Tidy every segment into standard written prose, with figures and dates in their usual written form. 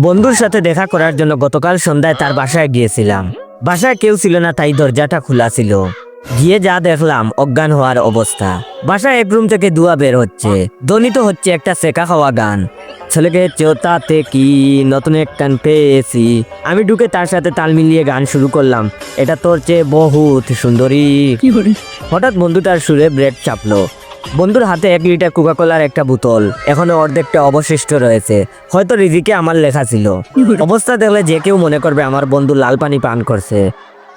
বন্ধুর সাথে দেখা করার জন্য গতকাল সন্ধ্যায় তার বাসায় গিয়েছিলাম। বাসায় কেউ ছিল না, তাই দরজাটা খোলা ছিল। গিয়ে যা দেখলাম, অজ্ঞান হওয়ার অবস্থা। বাসায় এক রুম থেকে ধোঁয়া বের হচ্ছে, ধ্বনিত হচ্ছে একটা সেকা খাওয়া গান। ছেলেকে চোতাতে কি নতুন এক কান পেয়েছি। আমি ঢুকে তার সাথে তাল মিলিয়ে গান শুরু করলাম, এটা তোর চেয়ে বহুত সুন্দরী। হঠাৎ বন্ধুটার সুরে ব্রেক চাপলো। বন্ধুর হাতে 1 লিটার কোকাকোলার একটা বোতল, এখনো অর্ধেকটা অবশিষ্ট রয়েছে। হয়তো রিজিকে আমার লেখা ছিল। অবস্থা দেখলে যে কেউ মনে করবে আমার বন্ধু লাল পানি পান করছে।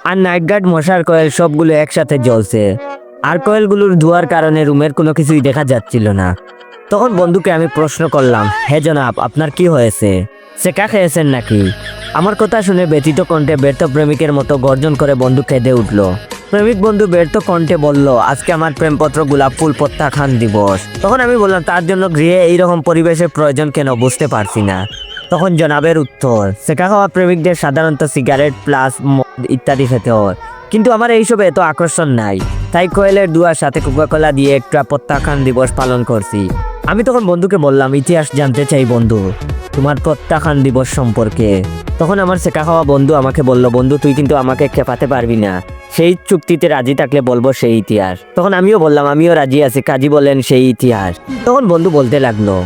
আর নাইট গার্ড, মশার কয়েল সবগুলো একসাথে জ্বলছে। আর কয়েলগুলোর ধোঁয়ার কারণে রুমের কোনো কিছুই দেখা যাচ্ছিল না। তখন বন্ধুকে আমি প্রশ্ন করলাম, হে জনাব, আপনার কি হয়েছে? সেকা খেয়েছেন নাকি? আমার কথা শুনে ব্যথিত কণ্ঠে ব্যর্থ প্রেমিকের মতো গর্জন করে বন্ধু কেঁদে উঠল। প্রেমিক বন্ধু ব্যর্থ কণ্ঠে বলল, আজকে আমার প্রেমপত্র গোলাপ ফুল প্রত্যাখ্যান দিবস। তখন আমি বললাম, তার জন্য গৃহে এইরকম পরিবেশের প্রয়োজন কেন, বুঝতে পারছি না। তখন জনাবের উত্তর, সেকা খাওয়া প্রেমিকদের সাধারণত সিগারেট প্লাস মদ ইত্যাদি খেতে হয়, কিন্তু আমার এইসবে এত আকর্ষণ নাই, তাই কোয়েলের দুয়ার সাথে কোকাকোলা দিয়ে একটা প্রত্যাখ্যান দিবস পালন করছি। আমি তখন বন্ধুকে বললাম, ইতিহাস জানতে চাই বন্ধু, তোমার প্রত্যাখ্যান দিবস সম্পর্কে। তখন আমার সেকা খাওয়া বন্ধু আমাকে বলল, বন্ধু তুই কিন্তু আমাকে খেপাতে পারবি না, সেই চুক্তিতে রাজি থাকলে বলবো সেই ইতিহাস। তখন আমিও বললাম, আমিও রাজি আছি, কাজী বলেন সেই ইতিহাস। তখন বন্ধু বলতে লাগলো,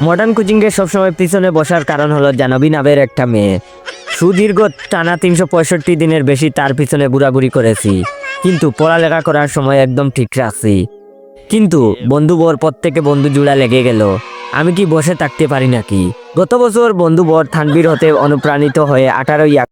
মডার্ন কোচিংয়ে সবসময় পিছনে বসার কারণ হলো জানবী নামের একটা মেয়ে। সুদীর্ঘ টানা 365 দিনের বেশি তার পিছনে ঘোরাঘুরি করেছি, কিন্তু পড়ালেখা করার সময় একদম ঠিক রাখছি। কিন্তু বন্ধু বর পর থেকে বন্ধু জোড়া লেগে গেল, আমি কি বসে থাকতে পারি নাকি? গত বছর বন্ধু বর থানবীর হতে অনুপ্রাণিত হয়ে 18